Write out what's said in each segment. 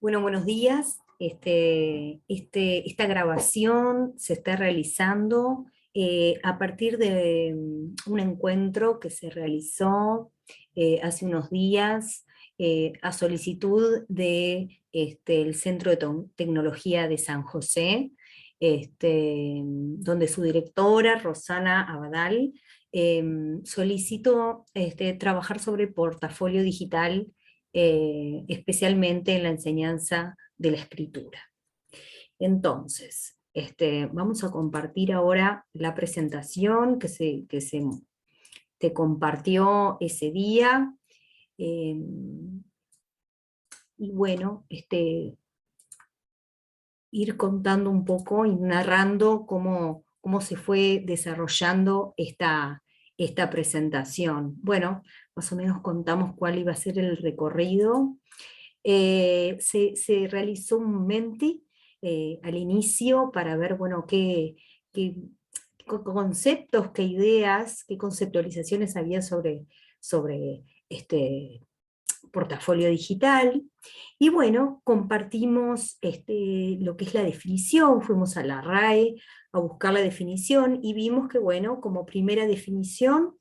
Bueno, buenos días. Esta grabación se está realizando a partir de un encuentro que se realizó hace unos días a solicitud de el Centro de Tecnología de San José, donde su directora, Rosana Abadal, solicitó trabajar sobre portafolio digital, especialmente en la enseñanza de la escritura. Entonces, vamos a compartir ahora la presentación que se te compartió ese día. Y bueno, ir contando un poco y narrando cómo se fue desarrollando esta presentación. Bueno, más o menos contamos cuál iba a ser el recorrido. Se realizó un Menti al inicio para ver, bueno, qué conceptos, qué ideas, qué conceptualizaciones había sobre este portafolio digital. Y bueno, compartimos lo que es la definición, fuimos a la RAE a buscar la definición y vimos que, bueno, como primera definición,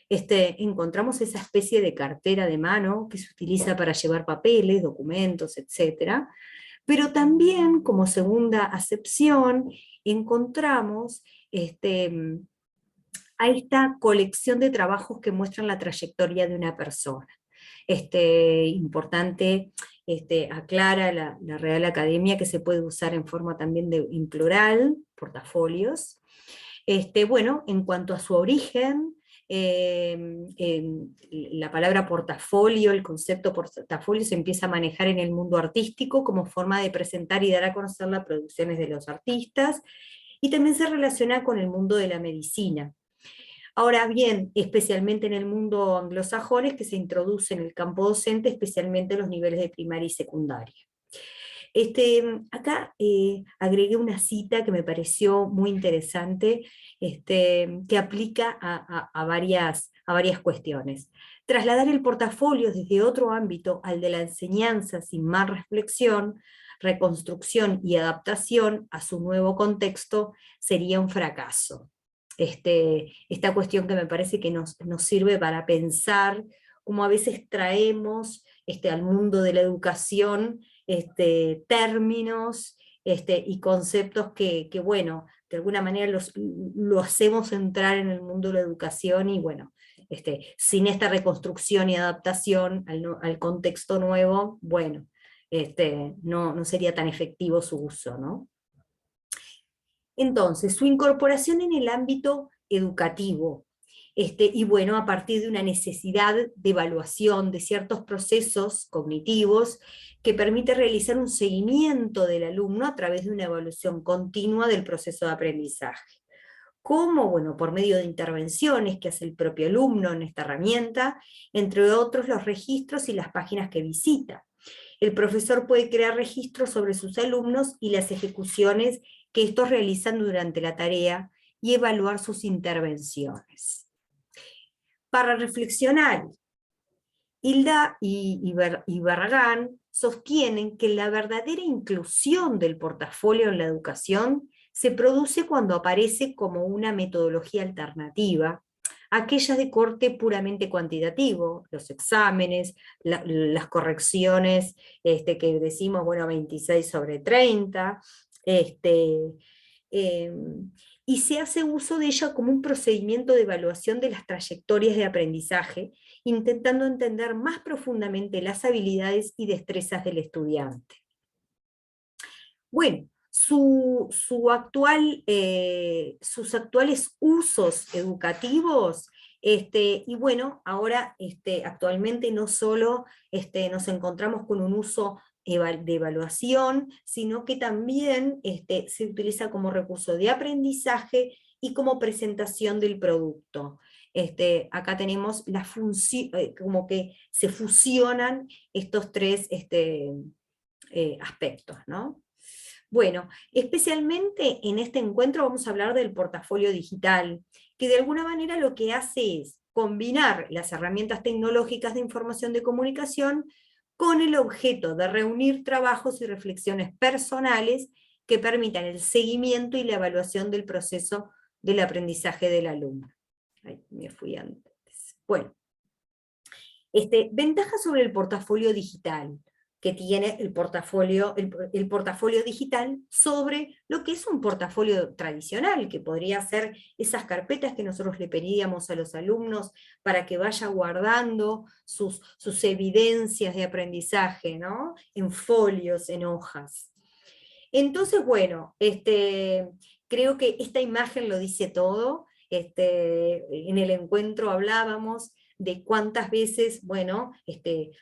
encontramos esa especie de cartera de mano que se utiliza para llevar papeles, documentos, etc. Pero también, como segunda acepción, encontramos a esta colección de trabajos que muestran la trayectoria de una persona. Importante, aclara la Real Academia que se puede usar en forma también en plural, portafolios. Bueno, en cuanto a su origen, la palabra portafolio, el concepto portafolio se empieza a manejar en el mundo artístico como forma de presentar y dar a conocer las producciones de los artistas, y también se relaciona con el mundo de la medicina. Ahora bien, especialmente en el mundo anglosajón es que se introduce en el campo docente, especialmente en los niveles de primaria y secundaria. Acá agregué una cita que me pareció muy interesante, que aplica a varias cuestiones. Trasladar el portafolio desde otro ámbito al de la enseñanza sin más reflexión, reconstrucción y adaptación a su nuevo contexto sería un fracaso. Esta cuestión que me parece que nos sirve para pensar cómo a veces traemos al mundo de la educación términos y conceptos que, bueno, de alguna manera lo hacemos entrar en el mundo de la educación y bueno, sin esta reconstrucción y adaptación al contexto nuevo, bueno, no sería tan efectivo su uso, ¿no? Entonces, su incorporación en el ámbito educativo, y bueno, a partir de una necesidad de evaluación de ciertos procesos cognitivos que permite realizar un seguimiento del alumno a través de una evaluación continua del proceso de aprendizaje. ¿Cómo? Bueno, por medio de intervenciones que hace el propio alumno en esta herramienta, entre otros los registros y las páginas que visita. El profesor puede crear registros sobre sus alumnos y las ejecuciones que estos realizan durante la tarea y evaluar sus intervenciones. Para reflexionar, Hilda y Barragán sostienen que la verdadera inclusión del portafolio en la educación se produce cuando aparece como una metodología alternativa, aquellas de corte puramente cuantitativo, los exámenes, las correcciones que decimos, bueno, 26 sobre 30, eh, y se hace uso de ella como un procedimiento de evaluación de las trayectorias de aprendizaje, intentando entender más profundamente las habilidades y destrezas del estudiante. Bueno, sus actuales usos educativos, y bueno, ahora actualmente no solo nos encontramos con un uso de evaluación, sino que también se utiliza como recurso de aprendizaje y como presentación del producto. Acá tenemos la función, como que se fusionan estos tres aspectos, ¿no? Bueno, especialmente en este encuentro vamos a hablar del portafolio digital, que de alguna manera lo que hace es combinar las herramientas tecnológicas de información de comunicación con el objeto de reunir trabajos y reflexiones personales que permitan el seguimiento y la evaluación del proceso del aprendizaje del alumno. Ay, me fui antes. Bueno, ventajas sobre el portafolio digital que tiene el portafolio digital sobre lo que es un portafolio tradicional, que podría ser esas carpetas que nosotros le pedíamos a los alumnos para que vaya guardando sus evidencias de aprendizaje, ¿no? En folios, en hojas. Entonces, bueno, creo que esta imagen lo dice todo. En el encuentro hablábamos de cuántas veces, bueno,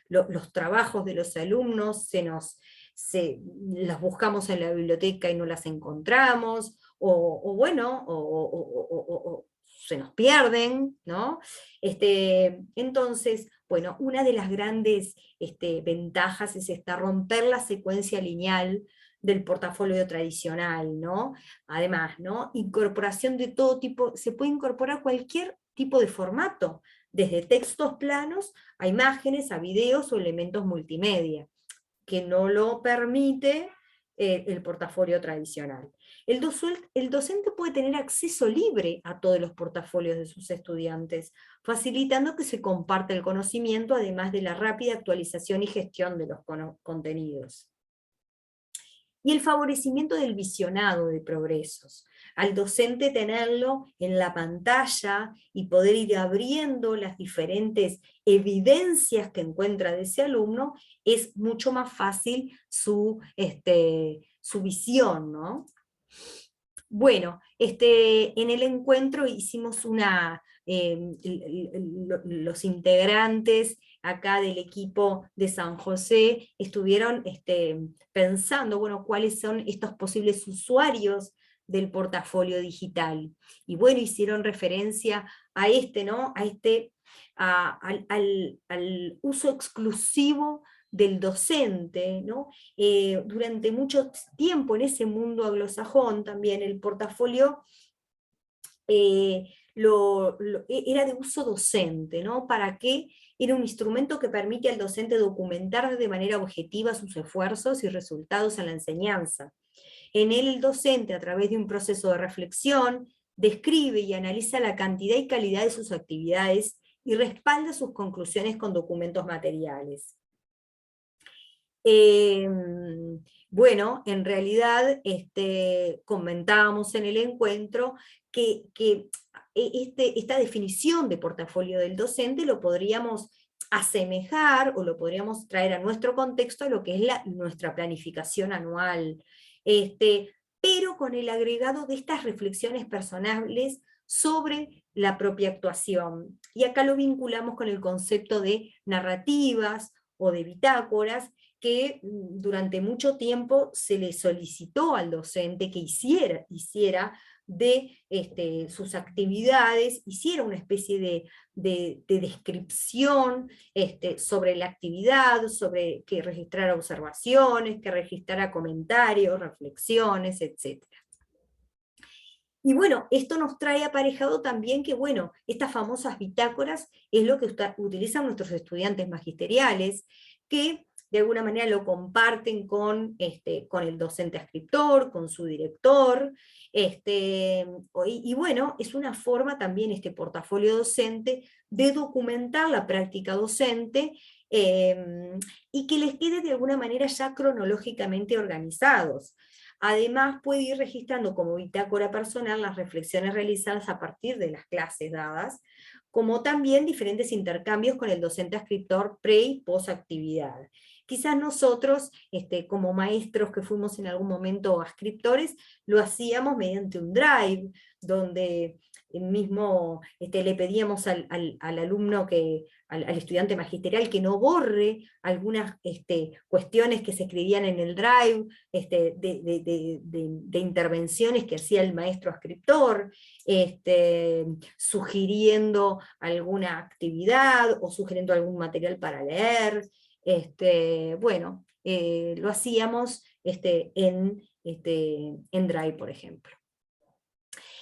los trabajos de los alumnos las buscamos en la biblioteca y no las encontramos, o bueno, o se nos pierden, ¿no? Entonces, bueno, una de las grandes ventajas es romper la secuencia lineal del portafolio tradicional, ¿no? Además, ¿no? Incorporación de todo tipo, se puede incorporar cualquier tipo de formato, desde textos planos a imágenes, a videos o elementos multimedia, que no lo permite el portafolio tradicional. El docente puede tener acceso libre a todos los portafolios de sus estudiantes, facilitando que se comparta el conocimiento, además de la rápida actualización y gestión de los contenidos. Y el favorecimiento del visionado de progresos. Al docente tenerlo en la pantalla y poder ir abriendo las diferentes evidencias que encuentra de ese alumno, es mucho más fácil su visión, ¿no? Bueno, en el encuentro hicimos los integrantes acá del equipo de San José estuvieron pensando, bueno, cuáles son estos posibles usuarios del portafolio digital. Y bueno, hicieron referencia a ¿no? Al uso exclusivo del docente, ¿no? Durante mucho tiempo en ese mundo anglosajón también el portafolio era de uso docente, ¿no? ¿Para qué? Era un instrumento que permite al docente documentar de manera objetiva sus esfuerzos y resultados en la enseñanza. En él el docente, a través de un proceso de reflexión, describe y analiza la cantidad y calidad de sus actividades y respalda sus conclusiones con documentos materiales. Bueno, en realidad comentábamos en el encuentro que esta definición de portafolio del docente lo podríamos asemejar o lo podríamos traer a nuestro contexto a lo que es nuestra planificación anual, pero con el agregado de estas reflexiones personales sobre la propia actuación. Y acá lo vinculamos con el concepto de narrativas o de bitácoras, que durante mucho tiempo se le solicitó al docente que hiciera de sus actividades, hiciera una especie de descripción sobre la actividad, sobre que registrara observaciones, que registrara comentarios, reflexiones, etc. Y bueno, esto nos trae aparejado también que, bueno, estas famosas bitácoras es lo que utilizan nuestros estudiantes magisteriales, que de alguna manera lo comparten con el docente adscriptor, con su director, y bueno, es una forma también este portafolio docente de documentar la práctica docente, y que les quede de alguna manera ya cronológicamente organizados. Además puede ir registrando como bitácora personal las reflexiones realizadas a partir de las clases dadas, como también diferentes intercambios con el docente adscriptor pre y post actividad. Quizás nosotros, como maestros que fuimos en algún momento adscriptores, lo hacíamos mediante un drive, donde mismo le pedíamos al alumno al estudiante magisterial que no borre algunas cuestiones que se escribían en el drive, de intervenciones que hacía el maestro adscriptor, sugiriendo alguna actividad o sugiriendo algún material para leer. Bueno, lo hacíamos en Drive, por ejemplo.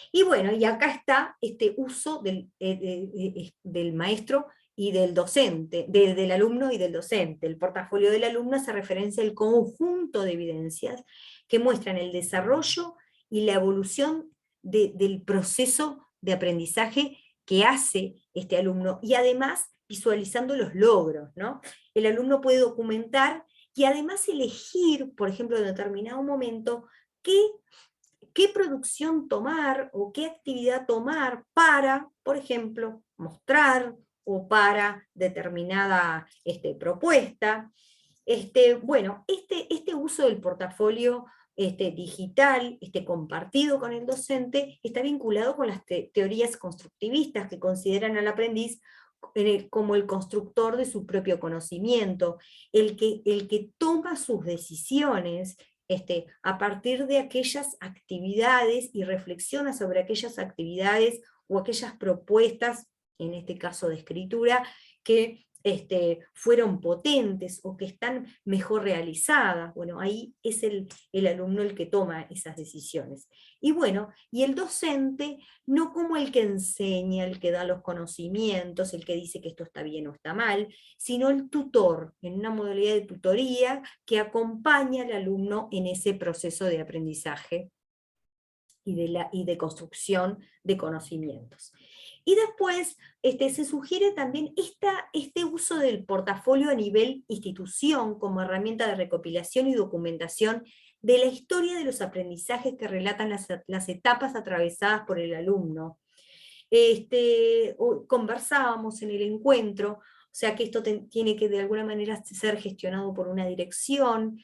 Y bueno, y acá está este uso del maestro y del docente, del alumno y del docente. El portafolio del alumno hace referencia al conjunto de evidencias que muestran el desarrollo y la evolución del proceso de aprendizaje que hace este alumno, y además visualizando los logros, ¿no? El alumno puede documentar y además elegir, por ejemplo, en determinado momento, qué producción tomar o qué actividad tomar para, por ejemplo, mostrar o para determinada propuesta. Bueno, este uso del portafolio digital, compartido con el docente, está vinculado con las teorías constructivistas que consideran al aprendiz como el constructor de su propio conocimiento, el que toma sus decisiones a partir de aquellas actividades y reflexiona sobre aquellas actividades o aquellas propuestas, en este caso de escritura, que fueron potentes o que están mejor realizadas. Bueno, ahí es el alumno el que toma esas decisiones. Y bueno, y el docente, no como el que enseña, el que da los conocimientos, el que dice que esto está bien o está mal, sino el tutor, en una modalidad de tutoría que acompaña al alumno en ese proceso de aprendizaje y de construcción de conocimientos. Y después se sugiere también este uso del portafolio a nivel institución como herramienta de recopilación y documentación de la historia de los aprendizajes que relatan las etapas atravesadas por el alumno. Conversábamos en el encuentro, o sea que esto tiene que de alguna manera ser gestionado por una dirección,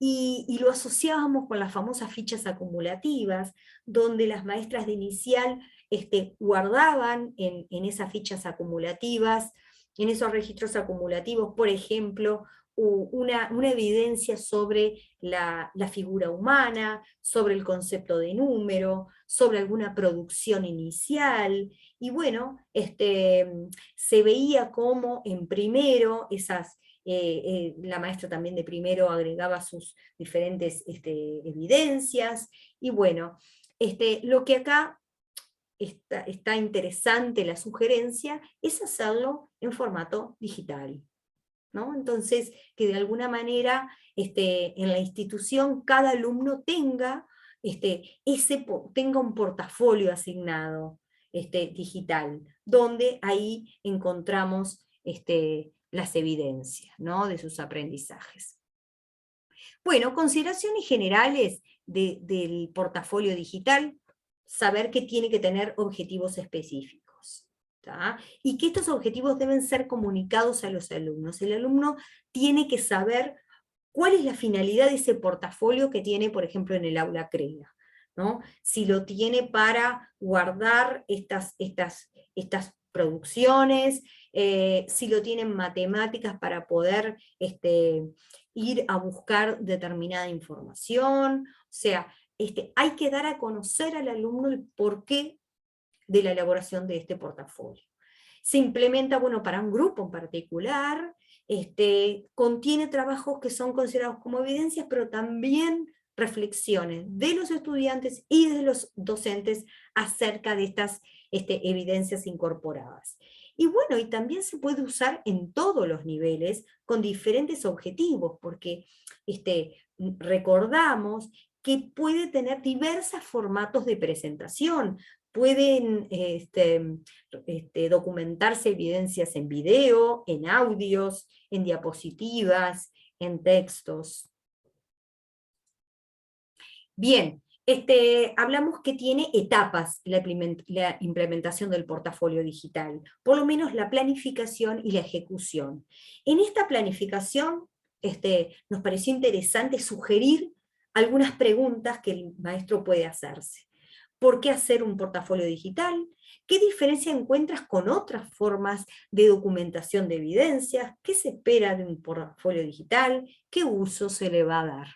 y lo asociábamos con las famosas fichas acumulativas, donde las maestras de inicial guardaban en esas fichas acumulativas, en esos registros acumulativos, por ejemplo, una evidencia sobre la figura humana, sobre el concepto de número, sobre alguna producción inicial, y bueno, se veía como en primero la maestra también de primero agregaba sus diferentes evidencias, y bueno, lo que acá está interesante, la sugerencia, es hacerlo en formato digital, ¿no? Entonces, que de alguna manera en la institución cada alumno tenga, tenga un portafolio asignado digital, donde ahí encontramos las evidencias, ¿no?, de sus aprendizajes. Bueno, consideraciones generales del portafolio digital: saber que tiene que tener objetivos específicos, ¿tá? Y que estos objetivos deben ser comunicados a los alumnos. El alumno tiene que saber cuál es la finalidad de ese portafolio que tiene, por ejemplo, en el aula CREA, ¿no? Si lo tiene para guardar estas producciones, si lo tiene en matemáticas para poder ir a buscar determinada información, o sea, hay que dar a conocer al alumno el porqué de la elaboración de este portafolio. Se implementa, bueno, para un grupo en particular, contiene trabajos que son considerados como evidencias, pero también reflexiones de los estudiantes y de los docentes acerca de estas evidencias incorporadas. Y bueno, y también se puede usar en todos los niveles con diferentes objetivos, porque recordamos que puede tener diversos formatos de presentación. Pueden documentarse evidencias en video, en audios, en diapositivas, en textos. Bien, hablamos que tiene etapas la implementación del portafolio digital, por lo menos la planificación y la ejecución. En esta planificación nos pareció interesante sugerir algunas preguntas que el maestro puede hacerse. ¿Por qué hacer un portafolio digital? ¿Qué diferencia encuentras con otras formas de documentación de evidencias? ¿Qué se espera de un portafolio digital? ¿Qué uso se le va a dar?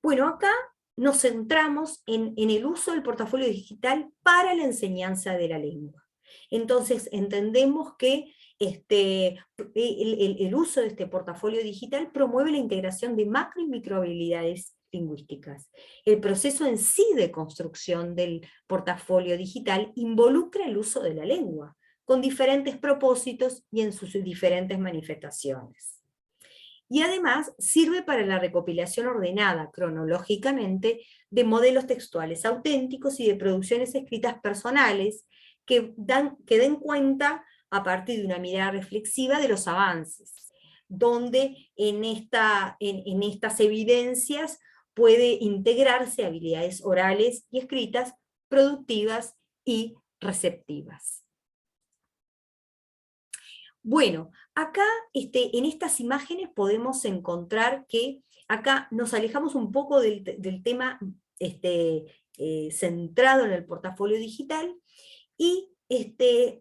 Bueno, acá nos centramos en el uso del portafolio digital para la enseñanza de la lengua. Entonces entendemos que el uso de este portafolio digital promueve la integración de macro y microhabilidades lingüísticas. El proceso en sí de construcción del portafolio digital involucra el uso de la lengua, con diferentes propósitos y en sus diferentes manifestaciones. Y además sirve para la recopilación ordenada cronológicamente de modelos textuales auténticos y de producciones escritas personales que den cuenta a partir de una mirada reflexiva de los avances, donde en estas evidencias puede integrarse habilidades orales y escritas productivas y receptivas. Bueno, acá en estas imágenes podemos encontrar que acá nos alejamos un poco del tema centrado en el portafolio digital y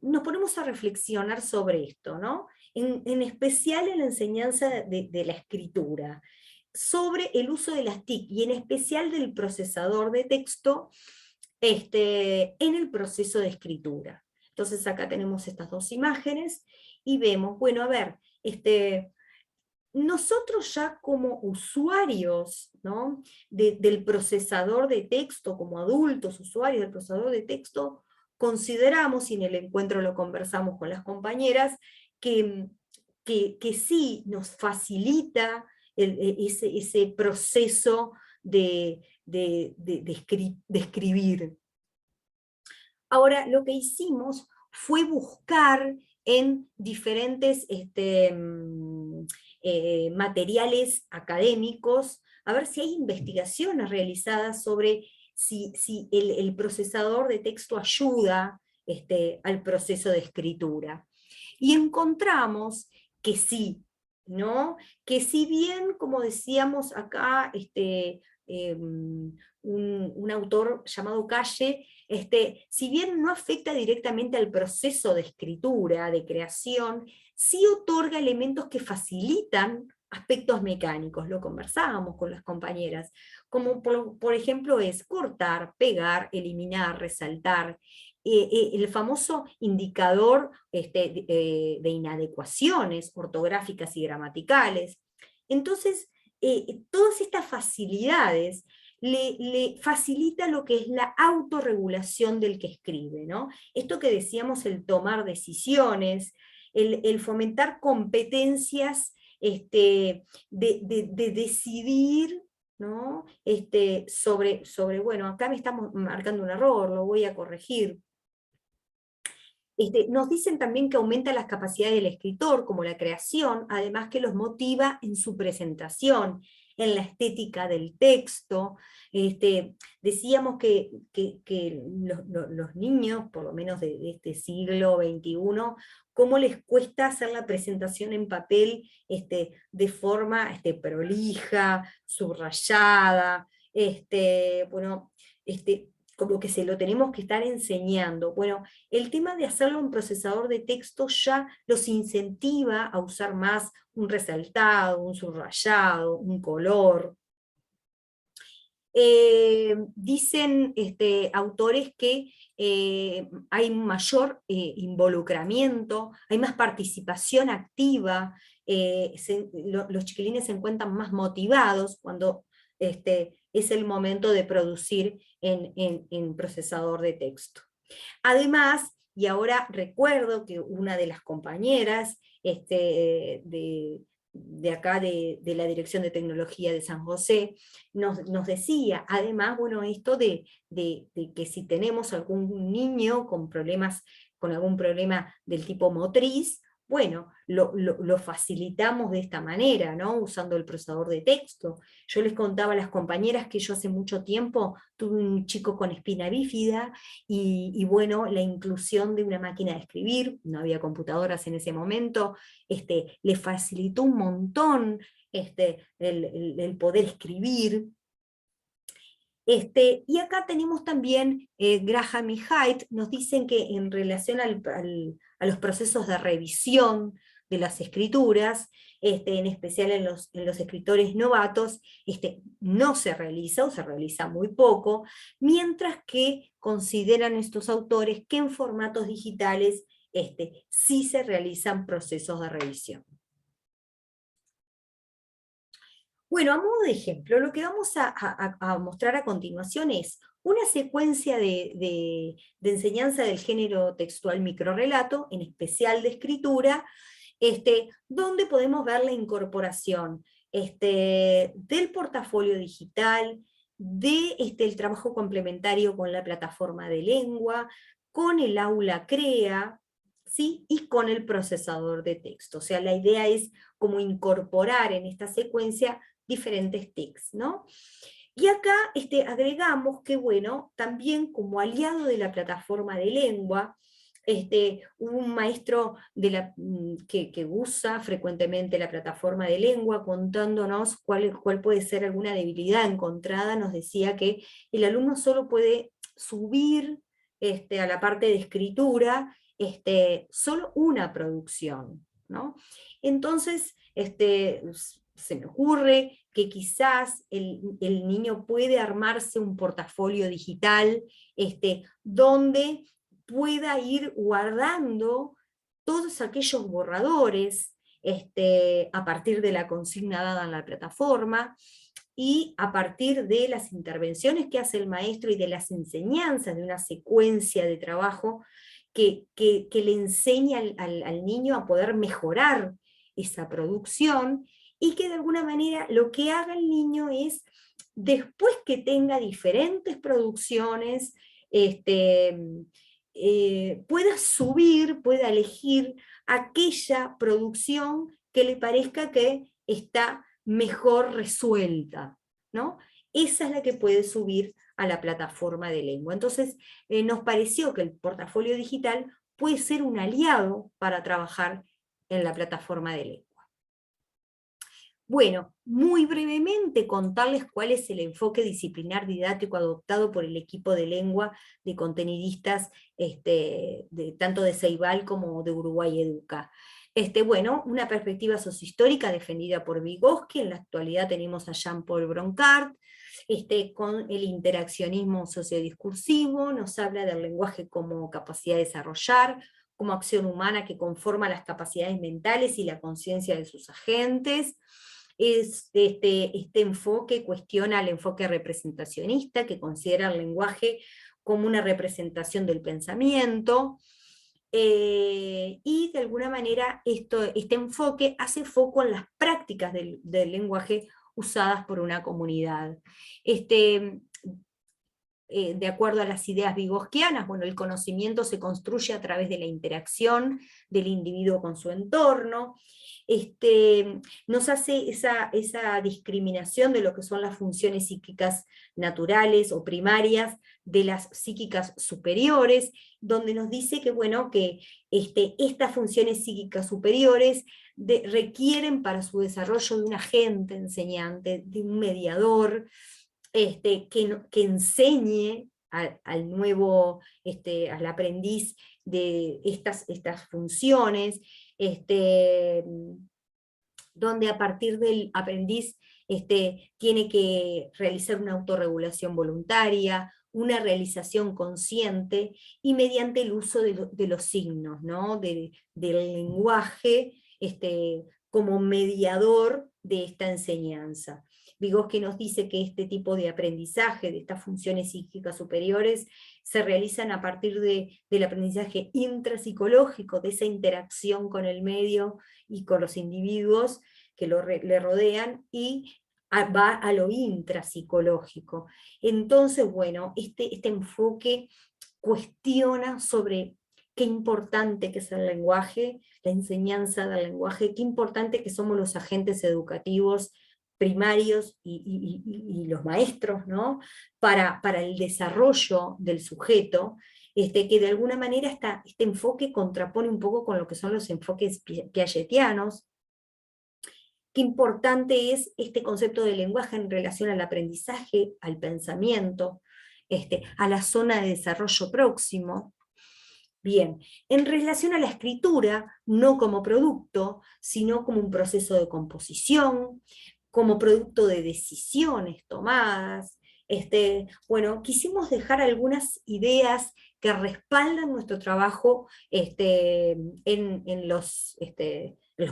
nos ponemos a reflexionar sobre esto, ¿no? En especial en la enseñanza de la escritura, sobre el uso de las TIC y en especial del procesador de texto en el proceso de escritura. Entonces acá tenemos estas dos imágenes y vemos, bueno, a ver, nosotros ya como usuarios, ¿no? del procesador de texto, como adultos usuarios del procesador de texto, consideramos, y en el encuentro lo conversamos con las compañeras, que sí nos facilita ese proceso de escribir. Ahora, lo que hicimos fue buscar en diferentes materiales académicos, a ver si hay investigaciones realizadas sobre si el procesador de texto ayuda al proceso de escritura. Y encontramos que sí, ¿no? Que si bien, como decíamos acá, un autor llamado Calle, si bien no afecta directamente al proceso de escritura, de creación, sí otorga elementos que facilitan aspectos mecánicos, lo conversábamos con las compañeras, como por ejemplo es cortar, pegar, eliminar, resaltar, el famoso indicador de inadecuaciones ortográficas y gramaticales. Entonces, todas estas facilidades le facilita lo que es la autorregulación del que escribe, ¿no? Esto que decíamos, el tomar decisiones, el fomentar competencias de decidir, ¿no? sobre, bueno, acá me estamos marcando un error, lo voy a corregir. Nos dicen también que aumenta las capacidades del escritor, como la creación, además que los motiva en su presentación, en la estética del texto. Decíamos que los niños, por lo menos de este siglo XXI, cómo les cuesta hacer la presentación en papel de forma prolija, subrayada, bueno, como que se lo tenemos que estar enseñando. Bueno, el tema de hacerlo en procesador de texto ya los incentiva a usar más un resaltado, un subrayado, un color. Dicen autores que hay mayor involucramiento, hay más participación activa, los chiquilines se encuentran más motivados cuando es el momento de producir en procesador de texto. Además, y ahora recuerdo que una de las compañeras de acá de la Dirección de Tecnología de San José nos decía, además, bueno, esto de que si tenemos algún niño con algún problema del tipo motriz, bueno, lo facilitamos de esta manera, ¿no? Usando el procesador de texto. Yo les contaba a las compañeras que yo hace mucho tiempo tuve un chico con espina bífida y bueno, la inclusión de una máquina de escribir, no había computadoras en ese momento, le facilitó un montón el poder escribir. Y acá tenemos también Graham y Haidt, nos dicen que en relación a los procesos de revisión de las escrituras, en especial en los escritores novatos, no se realiza o se realiza muy poco, mientras que consideran estos autores que en formatos digitales sí se realizan procesos de revisión. Bueno, a modo de ejemplo, lo que vamos a mostrar a continuación es una secuencia de enseñanza del género textual microrrelato, en especial de escritura, donde podemos ver la incorporación del portafolio digital, el trabajo complementario con la plataforma de lengua, con el aula CREA, ¿sí? Y con el procesador de texto. O sea, la idea es como incorporar en esta secuencia diferentes TICs, ¿no? Y acá agregamos que, bueno, también como aliado de la plataforma de lengua, hubo un maestro que usa frecuentemente la plataforma de lengua, contándonos cuál puede ser alguna debilidad encontrada. Nos decía que el alumno solo puede subir a la parte de escritura solo una producción, ¿no? Entonces, se me ocurre que quizás el niño puede armarse un portafolio digital donde pueda ir guardando todos aquellos borradores a partir de la consigna dada en la plataforma, y a partir de las intervenciones que hace el maestro y de las enseñanzas de una secuencia de trabajo que le enseña al niño a poder mejorar esa producción, y que de alguna manera lo que haga el niño es, después que tenga diferentes producciones, pueda subir, pueda elegir aquella producción que le parezca que está mejor resuelta, ¿no? Esa es la que puede subir a la plataforma de lengua. Entonces, nos pareció que el portafolio digital puede ser un aliado para trabajar en la plataforma de lengua. Bueno, muy brevemente contarles cuál es el enfoque disciplinar didáctico adoptado por el equipo de lengua de contenidistas tanto de Ceibal como de Uruguay Educa. Bueno, una perspectiva sociohistórica defendida por Vygotsky. En la actualidad tenemos a Jean-Paul Broncard, con el interaccionismo sociodiscursivo. Nos habla del lenguaje como capacidad de desarrollar, como acción humana que conforma las capacidades mentales y la conciencia de sus agentes. Este enfoque cuestiona el enfoque representacionista, que considera el lenguaje como una representación del pensamiento, y de alguna manera este enfoque hace foco en las prácticas del lenguaje usadas por una comunidad. De acuerdo a las ideas vygotskianas, bueno, el conocimiento se construye a través de la interacción del individuo con su entorno. Nos hace esa discriminación de lo que son las funciones psíquicas naturales o primarias de las psíquicas superiores, donde nos dice que, bueno, que estas funciones psíquicas superiores requieren para su desarrollo de un agente enseñante, de un mediador, que enseñe al nuevo, al aprendiz de estas funciones, donde a partir del aprendiz tiene que realizar una autorregulación voluntaria, una realización consciente, y mediante el uso de los signos, ¿no? del lenguaje como mediador de esta enseñanza. Vygotsky nos dice que este tipo de aprendizaje, de estas funciones psíquicas superiores, se realizan a partir del aprendizaje intrapsicológico, de esa interacción con el medio y con los individuos que le rodean, y va a lo intrapsicológico. Entonces, bueno, este enfoque cuestiona sobre qué importante que es el lenguaje, la enseñanza del lenguaje, qué importante que somos los agentes educativos primarios y los maestros, ¿no? para el desarrollo del sujeto, que de alguna manera este enfoque contrapone un poco con lo que son los enfoques piagetianos. Qué importante es este concepto de lenguaje en relación al aprendizaje, al pensamiento, a la zona de desarrollo próximo. Bien, en relación a la escritura, no como producto, sino como un proceso de composición, como producto de decisiones tomadas. Bueno, quisimos dejar algunas ideas que respaldan nuestro trabajo en los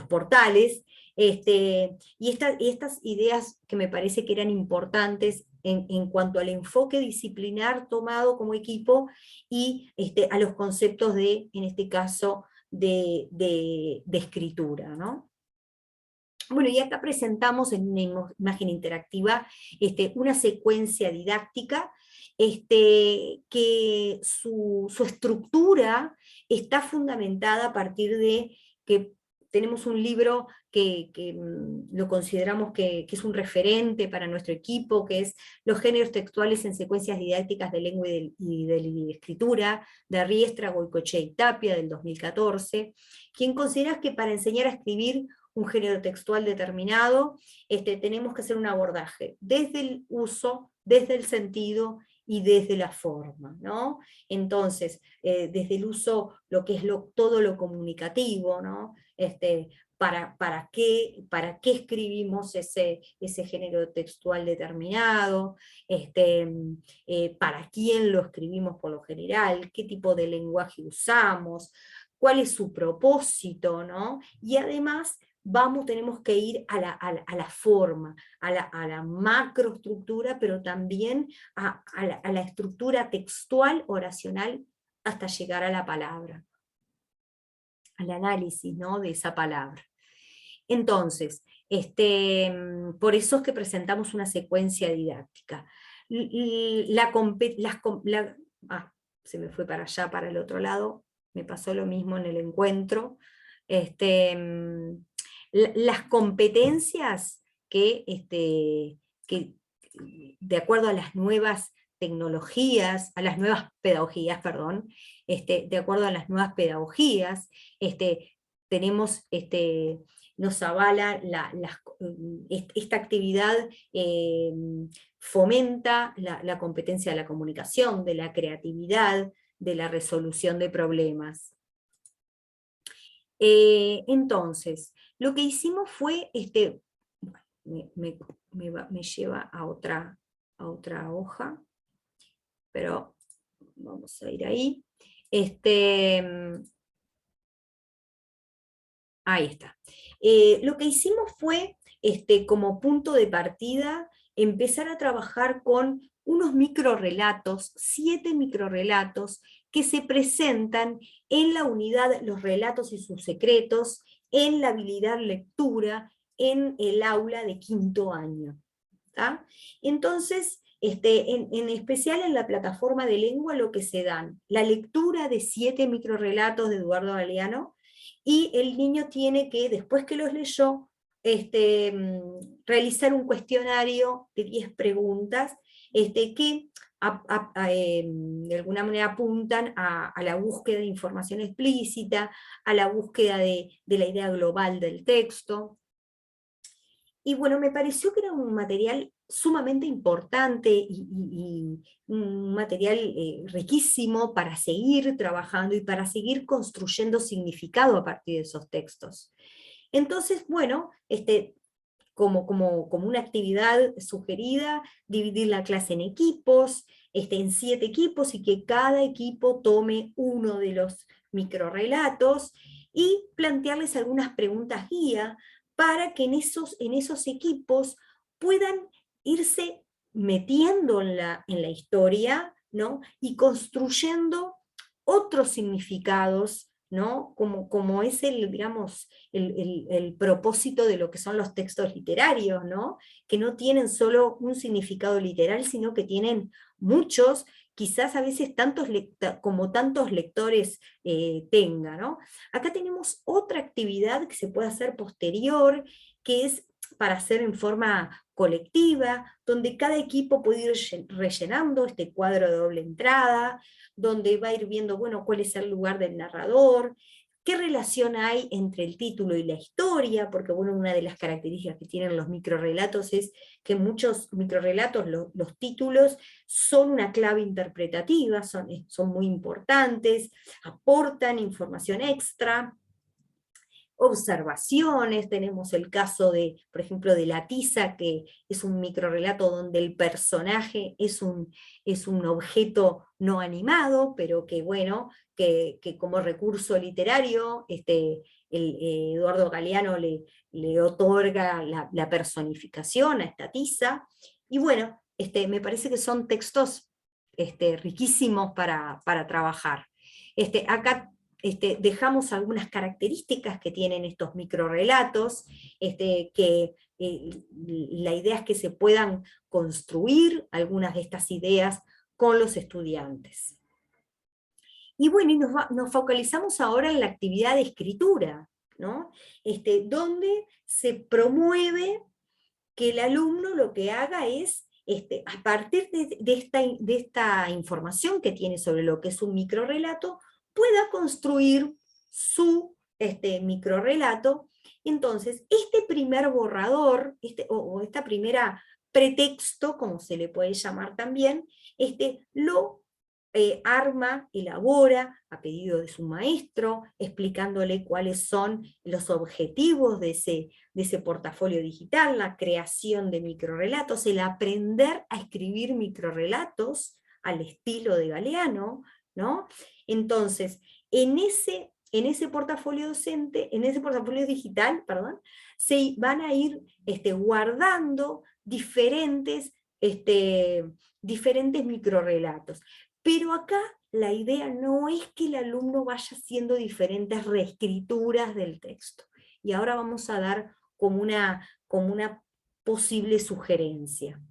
portales, y estas ideas que me parece que eran importantes en cuanto al enfoque disciplinar tomado como equipo, y a los conceptos de, en este caso, de escritura, ¿no? Bueno, y acá presentamos en una imagen interactiva una secuencia didáctica que su estructura está fundamentada a partir de que tenemos un libro que lo consideramos que es un referente para nuestro equipo, que es Los géneros textuales en secuencias didácticas de lengua y de escritura, de Riestra, Goicoechea y Tapia, del 2014, quien considera que para enseñar a escribir un género textual determinado, tenemos que hacer un abordaje desde el uso, desde el sentido y desde la forma, ¿no? Entonces, desde el uso, lo que es todo lo comunicativo, ¿no? ¿Para qué escribimos ese género textual determinado? ¿Para quién lo escribimos por lo general? ¿Qué tipo de lenguaje usamos? ¿Cuál es su propósito, ¿no? Y además tenemos que ir a la forma, a la macroestructura, pero también a la estructura textual, oracional, hasta llegar a la palabra, al análisis, ¿no?, de esa palabra. Entonces, por eso es que presentamos una secuencia didáctica. Se me fue para allá, para el otro lado, me pasó lo mismo en el encuentro. Las competencias que de acuerdo a las nuevas tecnologías, a las nuevas pedagogías, perdón, de acuerdo a las nuevas pedagogías, tenemos, nos avala esta actividad, fomenta la competencia de la comunicación, de la creatividad, de la resolución de problemas. Entonces, lo que hicimos fue, me lleva a otra hoja, pero vamos a ir ahí. Ahí está. Lo que hicimos fue, como punto de partida, empezar a trabajar con unos microrrelatos, 7 microrrelatos, que se presentan en la unidad Los relatos y sus secretos, en la habilidad lectura, en el aula de 5º año. ¿Tá? Entonces, en especial en la plataforma de lengua, lo que se dan, la lectura de 7 microrrelatos de Eduardo Galeano, y el niño tiene que, después que los leyó, realizar un cuestionario de 10 preguntas, que de alguna manera apuntan a la búsqueda de información explícita, a la búsqueda de la idea global del texto. Y bueno, me pareció que era un material sumamente importante y un material riquísimo para seguir trabajando y para seguir construyendo significado a partir de esos textos. Entonces, bueno, como una actividad sugerida, dividir la clase en equipos, en 7 equipos, y que cada equipo tome uno de los microrrelatos, y plantearles algunas preguntas guía, para que en esos equipos puedan irse metiendo en la historia, ¿no? Y construyendo otros significados, ¿no? Como es digamos, el propósito de lo que son los textos literarios, ¿no? Que no tienen solo un significado literal, sino que tienen muchos, quizás a veces como tantos lectores tenga, ¿no? Acá tenemos otra actividad que se puede hacer posterior, que es para hacer en forma colectiva, donde cada equipo puede ir rellenando este cuadro de doble entrada, donde va a ir viendo, bueno, cuál es el lugar del narrador, qué relación hay entre el título y la historia, porque bueno, una de las características que tienen los microrrelatos es que en muchos microrrelatos los títulos son una clave interpretativa, son muy importantes, aportan información extra, observaciones, tenemos el caso de, por ejemplo, de La tiza, que es un microrrelato donde el personaje es un objeto no animado, pero que bueno, que como recurso literario, Eduardo Galeano le otorga la personificación a esta tiza, y bueno, me parece que son textos riquísimos para trabajar. Acá dejamos algunas características que tienen estos microrrelatos, que la idea es que se puedan construir algunas de estas ideas con los estudiantes. Y bueno, y nos focalizamos ahora en la actividad de escritura, ¿no? Donde se promueve que el alumno lo que haga es, a partir de esta información que tiene sobre lo que es un microrrelato, pueda construir su microrrelato. Entonces, este primer borrador, o esta primera pretexto, como se le puede llamar también, lo arma, elabora a pedido de su maestro, explicándole cuáles son los objetivos de ese portafolio digital, la creación de microrrelatos, el aprender a escribir microrrelatos al estilo de Galeano, ¿no? Entonces, en ese portafolio docente, en ese portafolio digital, perdón, se van a ir guardando diferentes microrrelatos. Pero acá la idea no es que el alumno vaya haciendo diferentes reescrituras del texto. Y ahora vamos a dar como una posible sugerencia.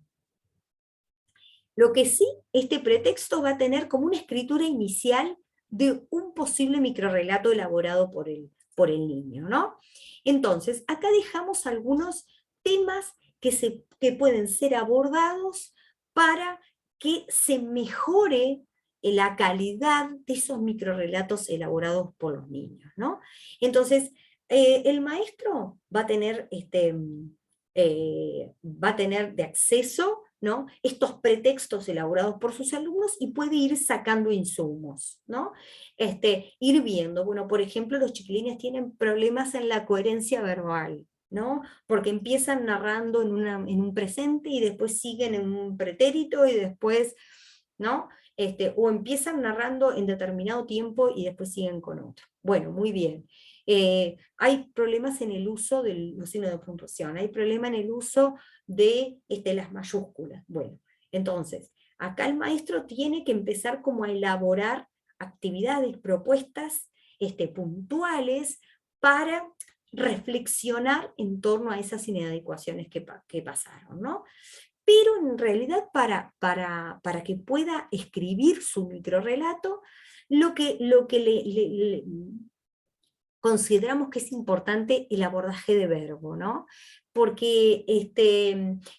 Lo que sí, este pretexto va a tener como una escritura inicial de un posible microrrelato elaborado por el niño, ¿no? Entonces, acá dejamos algunos temas que pueden ser abordados para que se mejore la calidad de esos microrrelatos elaborados por los niños, ¿no? Entonces, el maestro va a tener de acceso, ¿no?, estos pretextos elaborados por sus alumnos y puede ir sacando insumos, ¿no? Ir viendo, bueno, por ejemplo, los chiquilines tienen problemas en la coherencia verbal, ¿no? Porque empiezan narrando en un presente y después siguen en un pretérito y después, ¿no? O empiezan narrando en determinado tiempo y después siguen con otro. Bueno, muy bien. Hay problemas en el uso de los signos de puntuación, hay problema en el uso de las mayúsculas. Bueno, entonces, acá el maestro tiene que empezar como a elaborar actividades, propuestas puntuales para reflexionar en torno a esas inadecuaciones que pasaron, ¿no? Pero en realidad para que pueda escribir su microrrelato, lo que consideramos que es importante el abordaje de verbo, ¿no? Porque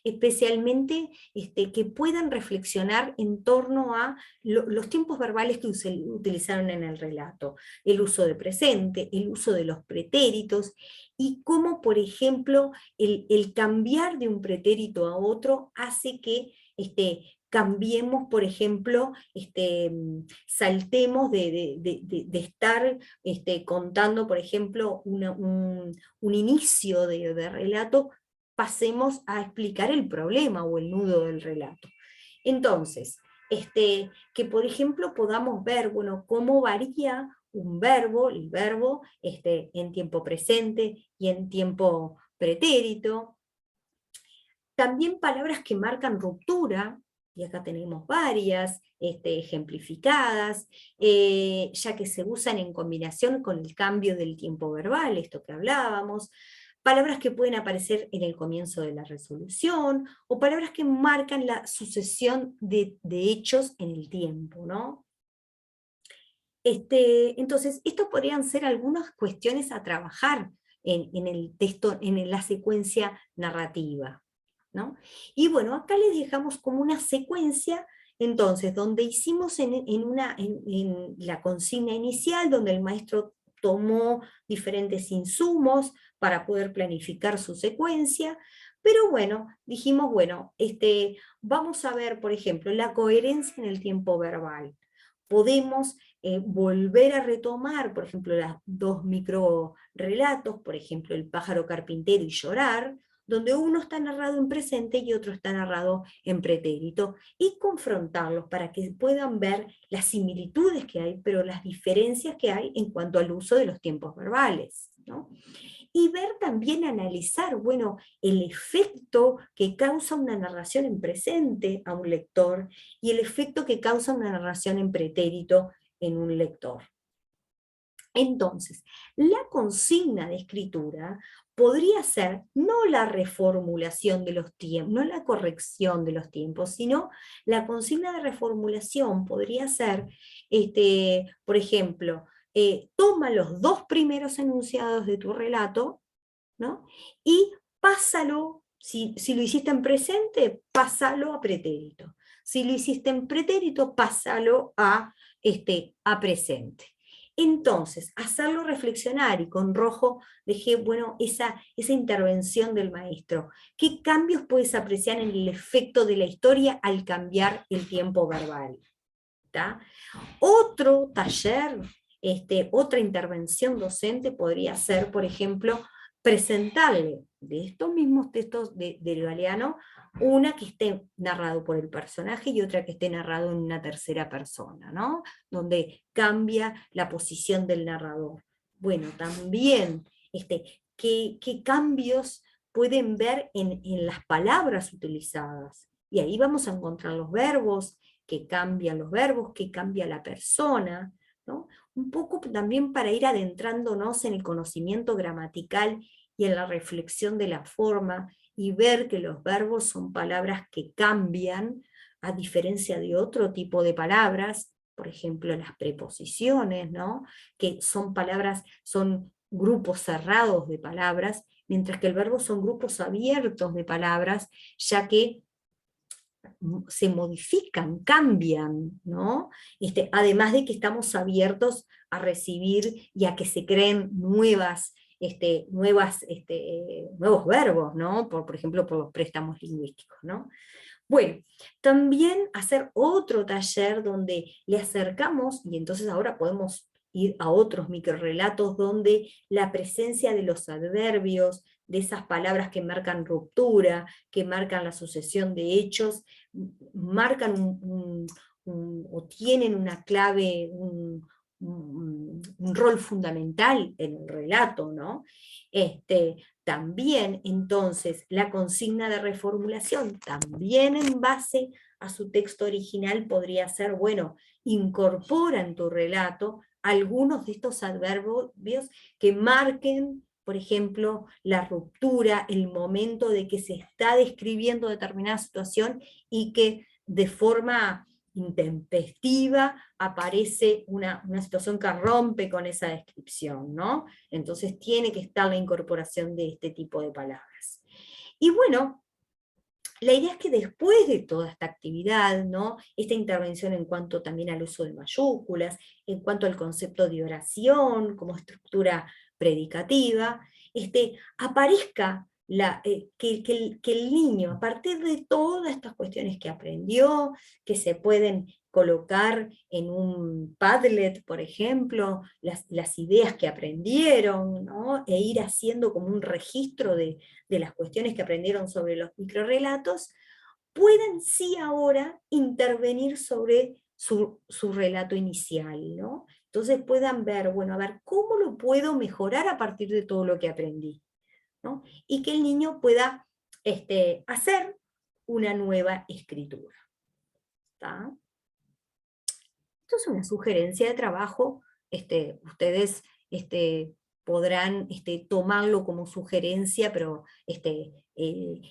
especialmente que puedan reflexionar en torno a los tiempos verbales que utilizaron en el relato, el uso de presente, el uso de los pretéritos, y cómo, por ejemplo, el cambiar de un pretérito a otro hace que cambiemos, por ejemplo, saltemos de estar contando, por ejemplo, un inicio de relato, pasemos a explicar el problema o el nudo del relato. Entonces, que por ejemplo podamos ver, bueno, cómo varía un verbo, el verbo, en tiempo presente y en tiempo pretérito. También palabras que marcan ruptura, y acá tenemos varias ejemplificadas, ya que se usan en combinación con el cambio del tiempo verbal, esto que hablábamos, palabras que pueden aparecer en el comienzo de la resolución, o palabras que marcan la sucesión de hechos en el tiempo, ¿no? Entonces, estos podrían ser algunas cuestiones a trabajar en el texto, en la secuencia narrativa, ¿no? Y bueno, acá les dejamos como una secuencia, entonces, donde hicimos en la consigna inicial, donde el maestro tomó diferentes insumos para poder planificar su secuencia, pero bueno, dijimos, bueno, vamos a ver, por ejemplo, la coherencia en el tiempo verbal. Podemos volver a retomar, por ejemplo, los dos micro relatos, por ejemplo, El pájaro carpintero y Llorar, donde uno está narrado en presente y otro está narrado en pretérito, y confrontarlos para que puedan ver las similitudes que hay, pero las diferencias que hay en cuanto al uso de los tiempos verbales, ¿no? Y ver también, analizar, bueno, el efecto que causa una narración en presente a un lector y el efecto que causa una narración en pretérito en un lector. Entonces, la consigna de escritura podría ser no la reformulación de los tiempos, no la corrección de los tiempos, sino la consigna de reformulación podría ser, por ejemplo, toma los dos primeros enunciados de tu relato, ¿no? Y pásalo, si lo hiciste en presente, pásalo a pretérito. Si lo hiciste en pretérito, pásalo a presente. Entonces, hacerlo reflexionar, y con rojo dejé, bueno, esa intervención del maestro. ¿Qué cambios puedes apreciar en el efecto de la historia al cambiar el tiempo verbal? ¿Tá? Otro taller, otra intervención docente podría ser, por ejemplo, presentarle de estos mismos textos del Galeano, una que esté narrado por el personaje y otra que esté narrado en una tercera persona, ¿no? Donde cambia la posición del narrador. Bueno, también, ¿qué cambios pueden ver en las palabras utilizadas? Y ahí vamos a encontrar los verbos, que cambian los verbos, que cambia la persona, ¿no? Un poco también para ir adentrándonos en el conocimiento gramatical y en la reflexión de la forma, y ver que los verbos son palabras que cambian, a diferencia de otro tipo de palabras, por ejemplo las preposiciones, ¿no? Que son palabras, son grupos cerrados de palabras, mientras que el verbo son grupos abiertos de palabras, ya que se modifican, cambian, ¿no? Además de que estamos abiertos a recibir y a que se creen nuevos verbos, ¿no? Por ejemplo, por los préstamos lingüísticos, ¿no? Bueno, también hacer otro taller donde le acercamos, y entonces ahora podemos ir a otros microrelatos donde la presencia de los adverbios, de esas palabras que marcan ruptura, que marcan la sucesión de hechos, marcan o tienen una clave, un rol fundamental en el relato, ¿no? También, entonces, la consigna de reformulación, también en base a su texto original, podría ser, bueno, incorpora en tu relato algunos de estos adverbios que marquen, por ejemplo, la ruptura, el momento de que se está describiendo determinada situación y que de forma intempestiva aparece una situación que rompe con esa descripción, ¿no? Entonces tiene que estar la incorporación de este tipo de palabras. Y bueno, la idea es que después de toda esta actividad, ¿no? Esta intervención en cuanto también al uso de mayúsculas, en cuanto al concepto de oración como estructura predicativa, aparezca que el niño, a partir de todas estas cuestiones que aprendió, que se pueden colocar en un Padlet, por ejemplo, las ideas que aprendieron, ¿no? E ir haciendo como un registro de las cuestiones que aprendieron sobre los microrelatos, pueden sí ahora intervenir sobre su relato inicial, ¿no? Entonces puedan ver, bueno, a ver, ¿cómo lo puedo mejorar a partir de todo lo que aprendí? ¿No? Y que el niño pueda hacer una nueva escritura. ¿Está? Esto es una sugerencia de trabajo, ustedes podrán tomarlo como sugerencia, pero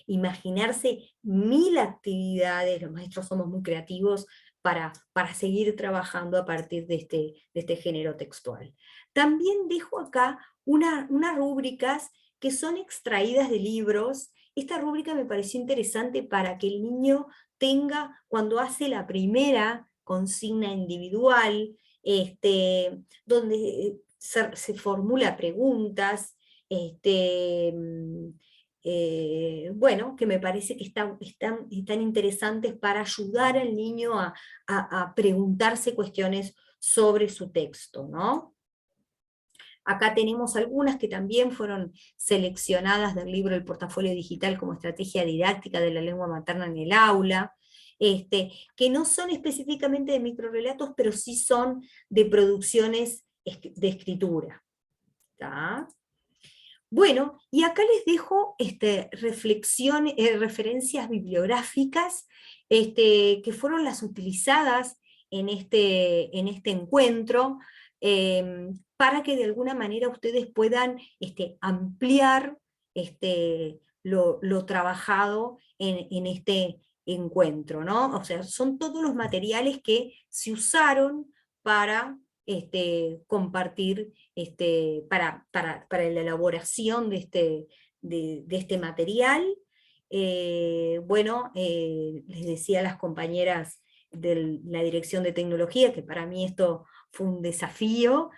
imaginarse 1000 actividades, los maestros somos muy creativos para seguir trabajando a partir de este género textual. También dejo acá unas rúbricas que son extraídas de libros. Esta rúbrica me pareció interesante para que el niño tenga, cuando hace la primera consigna individual, donde se formula preguntas, bueno, que me parece que están interesantes para ayudar al niño a preguntarse cuestiones sobre su texto, ¿no? Acá tenemos algunas que también fueron seleccionadas del libro El portafolio digital como estrategia didáctica de la lengua materna en el aula, que no son específicamente de microrelatos, pero sí son de producciones de escritura. ¿Tá? Bueno, y acá les dejo referencias bibliográficas que fueron las utilizadas en este encuentro, para que de alguna manera ustedes puedan ampliar lo trabajado en este encuentro, ¿no? O sea, son todos los materiales que se usaron para compartir para la elaboración de este material. Bueno, les decía a las compañeras de la Dirección de Tecnología que para mí esto fue un desafío,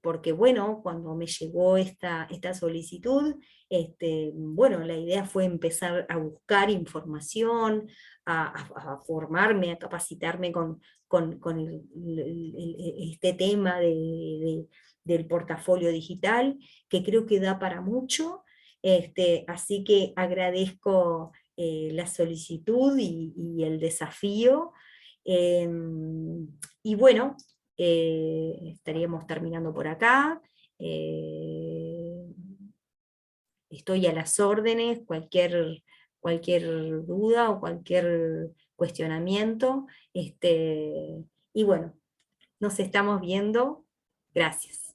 porque bueno, cuando me llegó esta solicitud, bueno, la idea fue empezar a buscar información, a formarme, a capacitarme con este tema del portafolio digital, que creo que da para mucho, así que agradezco la solicitud y el desafío, y bueno, estaríamos terminando por acá. Estoy a las órdenes, cualquier duda o cualquier cuestionamiento, y bueno, nos estamos viendo. Gracias.